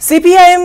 CPIM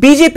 BJP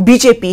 BJP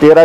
13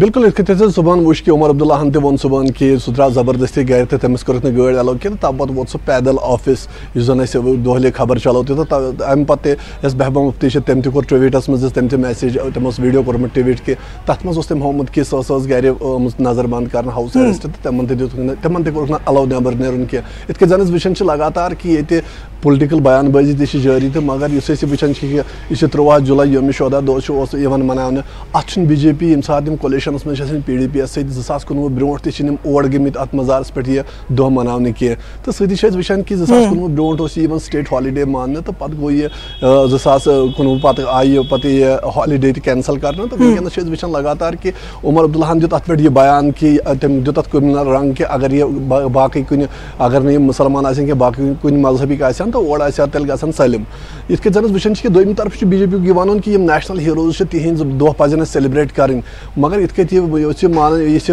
بالکل یِتھ کٔنۍ تہِ صُبحن وٕچھ کہِ عمر عبداللہ ہن تہِ ووٚن صُبحن کہِ سُہ درٛاو زبردستی گرِ تہٕ تٔمِس کٔرٕکھ نہٕ گٲڑۍ ایلو کینٛہہ تہٕ تَمہِ پَتہٕ ووت سُہ پیدل آفِس یُس زَن اَسہِ دۄہلے خبر چلو تہِ تہٕ اَمہِ پَتہٕ تہِ یۄس محبوبہ مفتی چھِ تٔمۍ تہِ کوٚر ٹُویٖٹَس منٛز دِژ تٔمۍ تہِ میسیج تٔمۍ اوس ویٖڈیو کوٚرمُت ٹُویٖٹ کہِ تَتھ منٛز اوس تٔمۍ ہومُت کہِ سۄ ٲس گرِ آمٕژ نظر بنٛد کَرنہٕ ہاوُس ایرٮ۪سٹ تہٕ تِمن تہِ دیُتکھ نہٕ تِمن تہِ کوٚرُکھ نہٕ ایلو نٮ۪بر نیرُن کینٛہہ یِتھ کٔنۍ زَن أسۍ وٕچھان چھِ لگاتار کہِ ییٚتہِ پُلٹِکل بیان بٲزی تہِ چھِ جٲری تہٕ مگر یُس أسۍ یہِ وٕچھان چھِ کہِ یہِ چھِ 13 جُلاے یومہِ شودا دۄہ اوس یِوان مناونہٕ اَتھ چھُنہٕ بی جے پی ییٚمہِ ساتہٕ یِم کولیشنَس منٛز چھِ آسان پی ڈی پی یَس سۭتۍ 2019 برونٛٹھ تہِ چھِنہٕ یِم اور گٔمٕتۍ اَتھ مزارَس پٮ۪ٹھ یہِ دۄہ مناونہٕ کینٛہہ تہٕ سۭتی چھِ أسۍ وٕچھان کہِ 2019 برونٛٹھ اوس یہِ یِوان سٹیٹ ہالِڈے ماننہٕ تہٕ پَتہٕ گوٚو یہِ 2019 پَتہٕ آیہِ یہِ پَتہٕ یہِ ہالِڈے تہِ کینسل کَرنہٕ تہٕ وٕنکیٚنَس چھِ أسۍ وٕچھان لگاتار کہِ عمر عبداللہ ہن دیُت اَتھ پٮ۪ٹھ یہِ بیان کہِ تٔمۍ دیُت اَتھ کِرمنل رنٛگ کہِ اگر یہِ باقٕے کُنہِ اگر نہٕ یِم مُسلمان آسن کینٛہہ باقٕے کُنہِ مذہبٕکۍ آسن تہٕ اور آسہِ ہا تیٚلہِ گژھن سٲلِم یِتھ کٔنۍ زَن أسۍ وٕچھان چھِ کہِ دوٚیمہِ طرفہٕ چھُ بی جے پی یُک یہِ وَنُن کہِ یِم نیشنل ہیٖروز چھِ تِہنٛز دۄہ پَزن اَسہِ سیلِبریٹ کَرٕنۍ مگر یِتھ کٔنۍ یُس یہِ مانان یہِ چھِ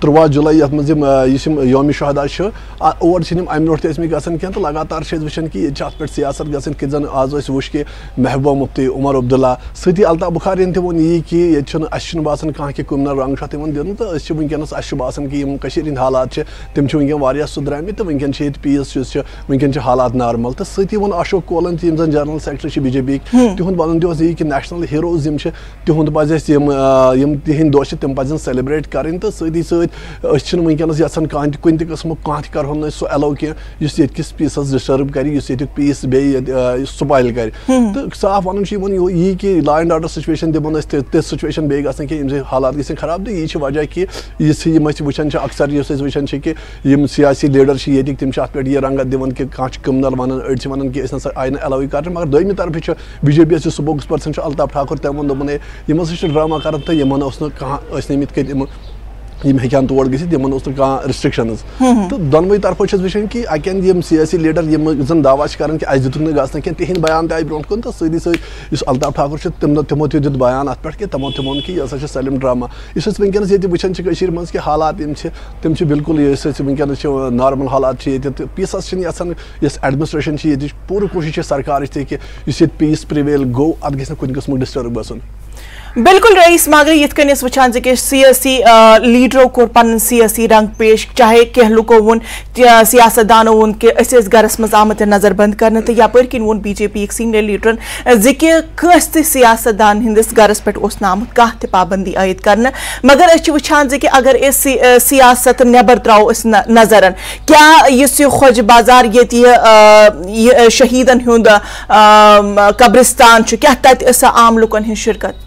13 جُلاے یَتھ منٛز یُس یِم یومہِ شہدا چھُ اور چھِنہٕ یِم اَمہِ برونٛٹھ تہِ ٲسمٕتۍ گژھان کینٛہہ تہٕ لگاتار چھِ أسۍ وٕچھان کہِ ییٚتہِ چھِ اَتھ پٮ۪ٹھ سیاست گژھان یِتھ کٔنۍ زَن آز أسۍ وٕچھ کہِ محبوبہ مفتی عمر عبداللہ سۭتی الطاف بُخاریَن تہِ ووٚن یی کہِ ییٚتہِ چھُنہٕ اَسہِ چھُنہٕ باسان کانٛہہ کہِ کِرمنل رنٛگ چھُ اَتھ یِوان دِنہٕ تہٕ أسۍ چھِ وٕنکیٚنَس اَسہِ چھُ باسان کہِ یِم کٔشیٖرِ ہِنٛدۍ حالات چھِ تِم چھِ وٕنکیٚن واریاہ سُدھرٲمٕتۍ تہٕ وٕنکیٚن چھِ ییٚتہِ پیٖس یُس چھُ وٕنکیٚن چھِ حالات نارمل تہٕ سۭتی ووٚن اشوک کولن تہِ یِم زَن جنرل سیکرٹری چھِ بی جے پی یِکۍ تِہُنٛد وَنُن تہِ اوس یی کہِ نیشنل ہیٖروز یِم چھِ تِہُنٛد پَزِ اَسہِ یِم تِہنٛدۍ دۄہ چھِ تِم پَزن سیلِبریٹ کَرٕنۍ تہٕ سۭتی سۭتۍ أسۍ چھِنہٕ وٕنکیٚنَس یَژھان کانٛہہ تہِ کُنہِ تہِ قٕسمُک کانٛہہ تہِ کَرہون نہٕ أسۍ سُہ ایلو کینٛہہ یُس ییٚتہِ کِس پیٖسَس ڈِسٹٲرٕب کَرِ یُس ییٚتیُک پیٖس بیٚیہِ ییٚتہِ سُپایل کَرِ تہٕ صاف وَنُن چھُ یِمن یی کہِ لا اینڈ آرڈر سُچویشن دِمو نہٕ أسۍ تِژھ سُچویشن بیٚیہِ گژھنہٕ کینٛہہ ییٚمہِ سۭتۍ حالات گژھن خراب تہٕ یی چھِ وجہ کہِ یُس یِم أسۍ وٕچھان چھِ اکثر یُس أسۍ وٕچھان چھِ کہِ یِم سیاسی لیٖڈر چھِ ییٚتِکۍ تِم چھِ اَتھ پٮ۪ٹھ یہِ رنٛگت دِوان کہِ کانٛہہ چھُ کِرمنل وَنان أڑۍ چھِ وَنان کہِ أسۍ نسا آیہِ نہٕ ایلوٕے کَرنہٕ مگر دوٚیمہِ طرفہٕ چھُ بی جے پی یَس یُس سپوکٕس پٔرسن چھُ الطاف ٹھاکُر تٔمۍ ووٚن دوٚپُن ہے یِم ہسا چھِ ڈرامہ کران تہٕ یِمن اوس نہٕ کانٛہہ ٲسۍ نہٕ یِتھ کٔنۍ یِم ہیٚکہِ ہن تور گٔژھِتھ یِمن اوس نہٕ کانٛہہ رِسٹرکشنٕز تہٕ دۄنوٕے طرفو چھِ أسۍ وٕچھان کہِ اَکٮ۪ن یِم سیاسی لیٖڈر یِم زن دعوا چھِ کران کہِ اَسہِ دِتُکھ نہٕ گژھنہٕ کینٛہہ تِہنٛدۍ بیان تہِ آیہِ برونٛٹھ کُن تہٕ سۭتی سۭتۍ یُس الطاف ٹھاکُر چھُ تِمو تہِ دیُت بیان اَتھ پٮ۪ٹھ کہِ تِمو تہِ ووٚن کہِ یہِ ہسا چھِ سٲلِم ڈرامہ یُس أسۍ وٕنکیٚنس ییٚتہِ وٕچھان چھِ کٔشیٖر منٛز کہِ حالات یِم چھِ تِم چھِ بِلکُل یُس أسۍ وٕنکیٚنس چھِ نارمل حالات چھِ ییٚتہِ تہٕ پیٖسس چھِنہٕ یژھان یۄس ایڈمِنسٹریشن چھِ ییٚتِچ پوٗرٕ کوٗشِش چھِ سرکارٕچ تہِ کہِ یُس ییٚتہِ پیٖس پرٛویل گوٚو اَتھ گژھِ نہٕ کُنہِ قٕسمُک ڈِسٹٲرٕب گژھُن بالکل رئیس مگر یِتھ کٔنۍ أسۍ وٕچھان زِ کہِ سیٲسی لیٖڈرو کوٚر پنُن سیٲسی رنٛگ پیش چاہے کینٛہہ لُکو ووٚن سیاست دانو ووٚن کہِ أسۍ ٲسۍ گرس منٛز آمٕتۍ نظر بنٛد کرنہٕ تہٕ یپٲرۍ کِنۍ ووٚن بی جے پی یِکۍ سیٖنیر لیٖڈرن زِ کہِ کٲنٛسہِ تہِ سیاست دان ہٕنٛدِس گرس پٮ۪ٹھ اوس نہٕ آمُت کانٛہہ تہِ پابنٛدی عٲید کرنہٕ مگر أسۍ چھِ وٕچھان زِ کہِ اگر أسۍ سیاست نٮ۪بر ترٛاوو أسۍ نظرن کیٛاہ یُس یہِ خۄجہِ بازار ییٚتہِ یہِ شہیٖدن ہُنٛد قبرستان چھُ کیٛاہ تتہِ ٲسا عام لُکن ہٕنٛز شرکت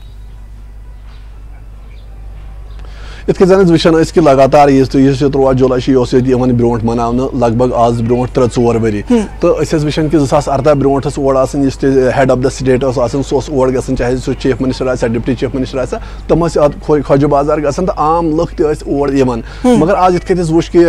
یِتھ کٔنۍ زَن أسۍ وٕچھان ٲسۍ کہِ لگاتار یُس یہِ 13 جُلاے چھِ یہِ اوس ییٚتہِ یِوان برونٛٹھ مناونہٕ لگ بگ آز برونٛٹھ 3-4 ؤری تہٕ أسۍ ٲسۍ وٕچھان کہِ 2018 برونٛٹھ ٲس اور آسان یُس تہِ ہیڈ آف د سٹیٹ اوس آسان سُہ اوس اور گژھان چاہے سُہ چیف منسٹر آسہِ یا ڈپٹی چیف منسٹر آسہِ تِم ٲسۍ اَتھ خۄجہِ بازار گژھان تہٕ عام لُکھ تہِ ٲسۍ اور یِوان مگر آز یِتھ کٔنۍ اَسہِ وٕچھ کہِ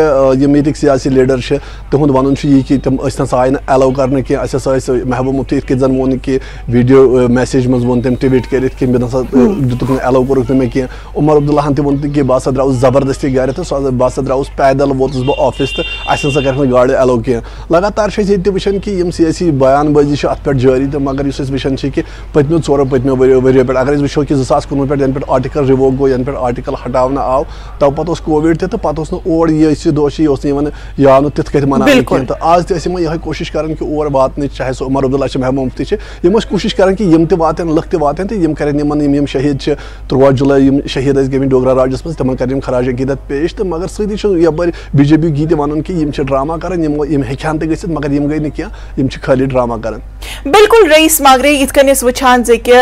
یِم ییٚتِکۍ سیاسی لیٖڈر چھِ تِہُنٛد وَنُن چھُ یی کہِ تِم ٲسۍ نسا آیہِ نہٕ ایلو کرنہٕ کینٛہہ اَسہِ ہسا ٲسۍ محبوبہ مفتی یِتھ کٔنۍ زن ووٚن کہِ ویٖڈیو میسیج منٛز ووٚن تٔمۍ ٹویٖٹ کٔرِتھ کہِ مےٚ نسا دِتُکھ نہٕ ایلو کوٚرُکھ نہٕ مےٚ کینٛہہ عمر عبداللہ ہن تہِ ووٚن تہِ کہِ بہٕ ہسا درٛاوُس زبردستی گرِ تہٕ بہٕ ہسا درٛاوُس پیدل ووتُس بہٕ آفِس تہٕ اَسہِ نسا کَرِ نہٕ گاڑِ ایلو کینٛہہ لگاتار چھِ أسۍ ییٚتہِ تہِ وٕچھان کہِ یِم سیٲسی بیان بٲزی چھِ اَتھ پٮ۪ٹھ جٲری تہٕ مگر یُس أسۍ وٕچھان چھِ کہِ پٔتمیو 4 ؤرۍیو پٮ۪ٹھ اگر أسۍ وٕچھو کہِ 2019 پٮ۪ٹھ یَنہٕ پٮ۪ٹھ آرٹِکل رِووک گوٚو یَنہٕ پٮ۪ٹھ آرٹِکل ہٹاونہٕ آو تَو پَتہٕ اوس کووِڈ تہِ تہٕ پَتہٕ اوس نہٕ اور یُس یہِ دۄہ چھُ یہِ اوس نہٕ یِوان یہِ آو نہٕ تِتھ کٔنۍ مناونہٕ کینٛہہ تہٕ آز تہِ ٲسۍ یِمن یِہوے کوٗشِش کران کہِ اور واتنٕچ چاہے سُہ عمر عبداللہ چھِ محبوبہ مفتی چھِ یِم ٲسۍ کوٗشِش کران کہِ یِم تہِ واتن لُکھ تہِ واتن تہٕ یِم کرن یِم شہیٖد چھِ 13 جُلاے یِم شہیٖد ٲسۍ گٔمٕتۍ ڈوگرا راجَس منٛز تِمن کرن یِم خراج عقیٖدت پیش تہٕ مگر سۭتی چھُ یپٲرۍ بی جے پی یُک یہِ تہِ وَنُن کہِ یِم چھِ ڈرامہ کران یِم ہیٚکہِ ہن تہِ گٔژھِتھ مگر یِم گٔے نہٕ کینٛہہ یِم چھِ خٲلی ڈرامہ کران بالکل رئیس ماگرے یِتھ کٔنۍ أسۍ وٕچھان زِ کہِ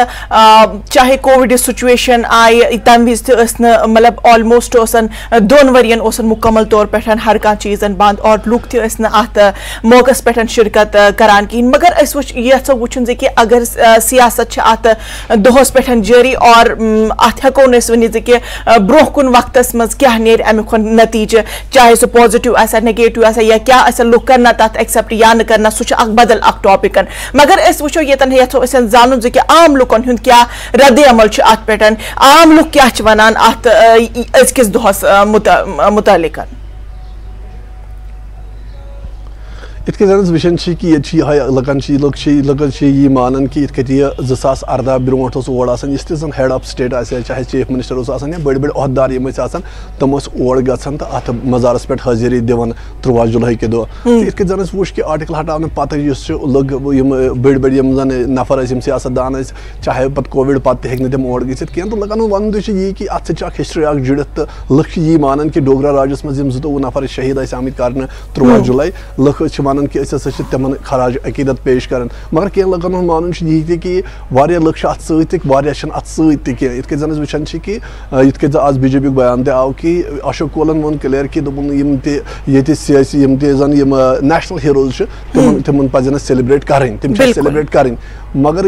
چاہے کووِڈٕچ سُچویشن آیہِ تَمہِ وِزِ تہِ ٲسۍ نہٕ مطلب آلموسٹ اوسن 2 ؤرین اوسن مُکمل طور پٮ۪ٹھ ہر کانٛہہ چیٖزن بنٛد اور لُکھ تہِ ٲسۍ نہٕ اَتھ موقعس پٮ۪ٹھ شرکت کران کِہینۍ مگر أسۍ یژھو وٕچھُن زِ کہِ اگر سیاست چھِ اَتھ دۄہس پٮ۪ٹھ جٲری اور اَتھ ہٮ۪کو نہٕ أسۍ ؤنِتھ زِ کہِ برونٛہہ کُن وقتس منٛز کیٛاہ نیرِ اَمیُک نتیٖجہٕ چاہے سُہ پازِٹِو آسیا نگیٹِو آسیا یا کیٛاہ آسیا لُکھ کرنا تَتھ ایکسیپٹ یا نہٕ کرنا سُہ چھُ اکھ بدل اکھ ٹاپِکن مگر أسۍ وٕچھو ییٚتٮ۪ن یژھو أسۍ زانُن زِ کہِ عام لُکن ہُنٛد کیٛاہ رد عمل چھُ اَتھ پٮ۪ٹھ عام لُکھ کیٛاہ چھِ وَنان اَتھ أزکِس دۄہس مُتعلِق اتھ زن وچان کہ یہ لکن یہ مانان کہ ات یہ 2018 برونٹ اور اس تہ زن ہیڈ آف سٹیٹ چاہے چیف منسٹر یا بڑی بڑی عہدار تم اور گھان تو ات مزارس پہ حاضری دان 13 جولائی کے دہ ات زن وچ کہ آرٹیکل ہٹانے پتہ لگ بڑی بڑی زن نفر سیاست دان چاہے پتہ کووڈ پتہ ہیٚکہِ تم اور گھت کی تو لکن ون یہ کہ ات سک ہسٹری جڑت تو لکھ یہ مانان کہ ڈوگرا راجس مز 22 نفر شہید آمت کرنے 13 جولائی لکھ ونان کہ تمن خراج عقیدت پیش کران مگر کی لکن مان یہ کہ لکھ ات ستن ات ست تہ زن وچان کہ یت آج بی جے پی بیان تہ آو کہ اشوک کولن وون کلیئر کہ یہ سیاسی زن نیشنل ہیروز تمن پزن سیلبریٹ کریں تم سیلبریٹ کریں مگر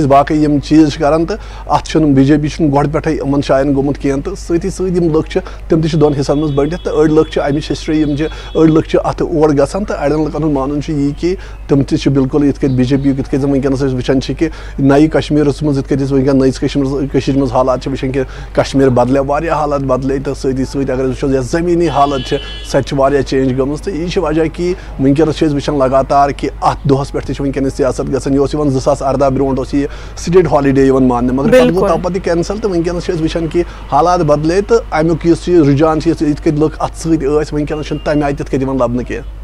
باقی چیز کران تو ات بی جے پی گۄڈٕ پٮ۪ٹھے یِمن جایَن گوٚمُت کینٛہہ تہٕ سۭتی سۭتۍ یِم لُکھ چھِ تِم تہِ چھِ دۄن حِصن منٛز بٔڑِتھ تہٕ أڑۍ لُکھ چھِ اَمِچ ہسٹری أڑۍ لُکھ چھِ اَتھ اور گژھان تہٕ اَڑٮ۪ن لُکن ہُنٛد مانُن چھُ یی کہ تِم تہِ چھِ بالکل یِتھ کٔنۍ بی جے پی یُک یِتھ کٔنۍ زن وٕنکیٚنس أسۍ وٕچھان چھِ کہ نَیہِ کشمیٖرس منٛز یِتھ کٔنۍ أسۍ وٕنکیٚن نٔیِس کٔشیٖرِ منٛز حالات چھِ وٕچھان کہ کشمیٖر بدلے واریاہ حالات بدلے تہٕ سۭتی سۭتۍ اگر أسۍ وٕچھو یۄس زٔمیٖنی حالت چھِ سۄ تہِ چھِ واریاہ چینج گٔمٕژ تہٕ یہِ چھِ وجہ کہ وٕنکیٚنس چھِ أسۍ وٕچھان لگاتار کہ اتھ دۄہس پٮ۪ٹھ تہِ چھِ وٕنکیٚنس سیاست گژھان یہِ اوس یِوان 2018 برونٛٹھ اوس یہِ سٹیٹ ہالیڈے یِوان ماننہٕ مگر پتہٕ گوٚو تَو پتہٕ کینسل تہٕ وٕنکیٚنس چھِ أسۍ وٕچھان کہ حالات بدلے تہٕ امیُک یُس یہِ رُجحان چھِ یِتھ کٔنۍ لُکھ اتھ سۭتۍ ٲسۍ وٕنکیٚنس چھُنہٕ تمہِ آیہِ تِتھ کٔنۍ یِوان لبنہٕ کینٛہہ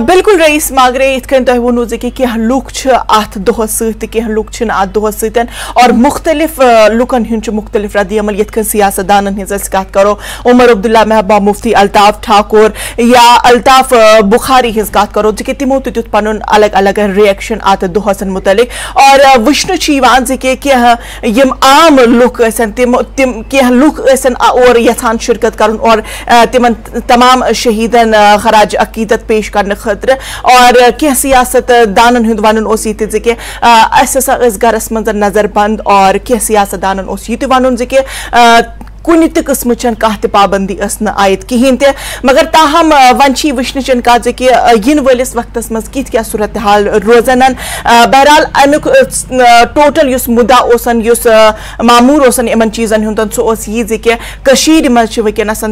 بالکل رئیس ماگرے یِتھ کٔنۍ تۄہہِ ووٚنوٕ زِ کہِ کینٛہہ لُکھ چھِ اتھ دۄہس سۭتۍ تہٕ کینٛہہ لُکھ چھِنہٕ اتھ دۄہس سۭتۍ اور مختلف لُکن ہُنٛد چھُ مختلف رد عمل یِتھ کٔنۍ سیاست دانن ہٕنٛز أسۍ کتھ کرو عمر عبداللہ محبوبہ مفتی الطاف ٹھاکُر یا الطاف بخاری ہٕنٛز کتھ کرو زِ کہِ تِمو تہِ دیُت پنُن الگ الگ رِیکشن اتھ دۄہسن متعلق اور وٕچھنہٕ چھُ یِوان زِ کہِ کینٛہہ یِم عام لُکھ ٲسن تِم کینٛہہ لُکھ ٲسن اور یژھان شرکت کرُن اور تِمن تمام شہیدن خراج عقیدت پیش کرنہٕ خٲطرٕ اور کینٛہہ سیاست دانن ہُنٛد ونُن اوس یہِ تہِ زِ کہِ اَسہِ ہسا ٲسۍ گرس منٛز نظر بنٛد اور کینٛہہ سیاست دانن اوس یہِ تہِ ونُن زِ کہِ کُنہِ تہِ قٕسمٕچ کانٛہہ تہِ پابندی ٲس نہٕ عاید کِہیٖنۍ تہِ مگر تاہم وۄنۍ چھِ یہِ وٕچھنٕچ کتھ زِ کہِ یِنہٕ وٲلِس وقتس منٛز کِتھ کیٛاہ صورت حال روزن بہرحال امیُک ٹوٹل یُس مُدا اوسن یُس معموٗل اوسن یِمن چیٖزن ہُنٛد سُہ اوس یہِ زِ کہِ کٔشیٖرِ منٛز چھِ وٕنکیٚنس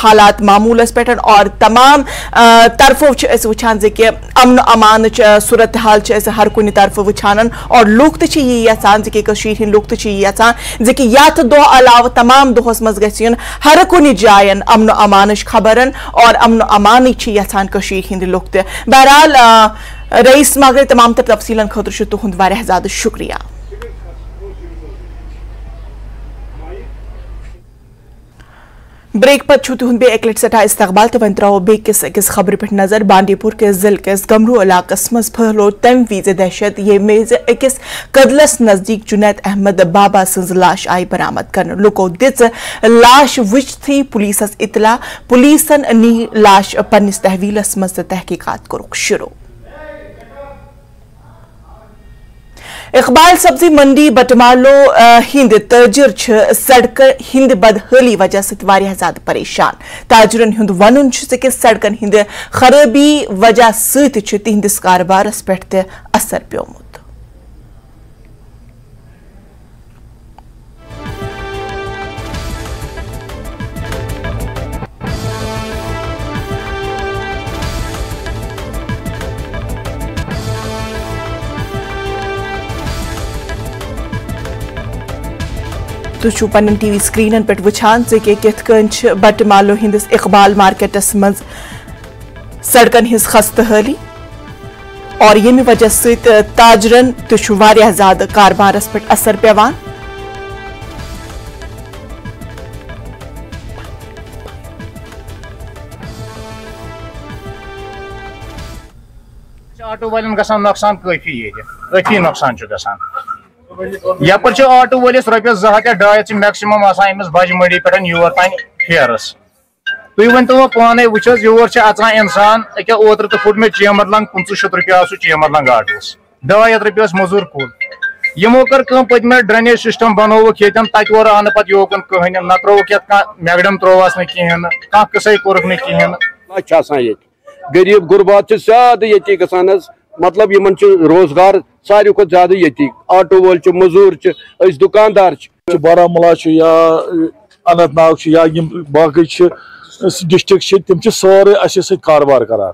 حالات معموٗلس پٮ۪ٹھ اور تمام طرفو چھِ أسۍ وٕچھان زِ کہِ امن امانٕچ صورت حال چھِ أسۍ ہر کُنہِ طرفہٕ وٕچھان اور لُکھ تہِ چھِ یی یژھان زِ کہِ کٔشیٖرِ ہٕنٛدۍ لُکھ تہِ چھِ یی یژھان زِ کہِ یتھ دۄہ علاوٕ تمام دۄہس منٛز گژھِ یُن ہر کُنہِ جاین امن امانٕچ خبرن اور امن امانٕے چھِ یژھان کٔشیٖرِ ہٕنٛدۍ لُکھ تہِ بہرحال رئیس ماگرے تمام تر تفصیلن خٲطرٕ چھُ تُہُنٛد واریاہ زیادٕ شُکریہ بریک پتہٕ چھُ تُہُنٛد بیٚیہِ اَکہِ لٹہِ سٮ۪ٹھاہ استقبال تہٕ وۄنۍ ترٛاوو بیٚیِس أکِس خبرِ پٮ۪ٹھ نظر بانڈی پور کِس ضلعہٕ کِس گمروٗ علاقس منٛز پھٔہلوو تَمہِ وِزِ دہشت ییٚمہِ وِزِ أکِس قدلس نزدیٖک جُنید احمد بابا سٕنٛز لاش آیہِ برآمد کرنہٕ لُکو دِژ لاش وٕچھتھٕے پُلیٖسس اطلاع پُلیٖسن نی لاش پننِس تحویٖلس منٛز تہٕ تحقیٖقات کوٚرُکھ شروٗع اقبال سبزی منڈی بٹمالو ہند تاجر سڑکہ ہند بدحالی وجہ سۭتۍ واریاہ زیادٕ پریشان تاجرن ہُنٛد ونُن چھُ کہ سڑکن ہند خرٲبی وجہ سۭتۍ چھُ تہنٛدِس کاربارس پٮ۪ٹھ تہِ اثر پیومُت تُہۍ چھِو پنٕنۍ ٹی وی سکریٖنن پٮ۪ٹھ وٕچھان زِ کِتھ کٔنۍ چھِ بٹمالو ہٕنٛدِس اقبال مارکیٹس منٛز سڑکن ہٕنٛز خستہٕ حٲلی اور ییٚمہِ وجہ سۭتۍ تاجرن تہِ چھُ واریاہ زیادٕ کاربارس پٮ۪ٹھ اثر پیوان آٹو والٮ۪ن گژھان نۄقصان کٲفی نۄقصان چھُ گژھان یپٲرۍ چھُ آٹو وٲلِس رۄپیس 2 ہتھ یا 2.5 چھِ میکسِمم آسان أمِس بجہِ منڈی پٮ۪ٹھ یور تانۍ پھیرس تُہۍ ؤنۍتو وۄنۍ پانے وٕچھ حظ یور چھِ اژان اِنسان أکیاہ اوترٕ تہِ پھُٹ مےٚ چیمرلنٛگ 2500 رۄپیہِ آو سُہ چیمرلنٛگ آٹوس 200 رۄپیہِ ٲس موٚزوٗر کُل یِمو کٔر کٲم پٔتمہِ ڈرٛینیج سِسٹم بنووُکھ ییٚتٮ۪ن تتہِ اورٕ آو نہٕ پتہٕ یوکُن کٕہٕنۍ نہ ترٛووُکھ یتھ کانٛہہ میگڈم ترٛووہس نہٕ کِہیٖنۍ نہٕ کانٛہہ قٕصے کوٚرُکھ نہٕ کِہیٖنۍ نہٕ چھِ آسان ییٚتہِ غریٖب غُربات چھِ زیادٕ ییٚتی گژھان حظ مطلب یِمن چھُ روزگار ساروی کھۄتہٕ زیادٕ ییٚتی آٹو وٲلۍ چھِ موٚزوٗر چھِ أسۍ دُکاندار چھِ بارہمولہ چھُ یا اننت ناگ چھُ یا یِم باقٕے چھِ ڈسٹرک چھِ تِم چھِ سورُے اَسہِ سۭتۍ کاربار کران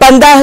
15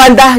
15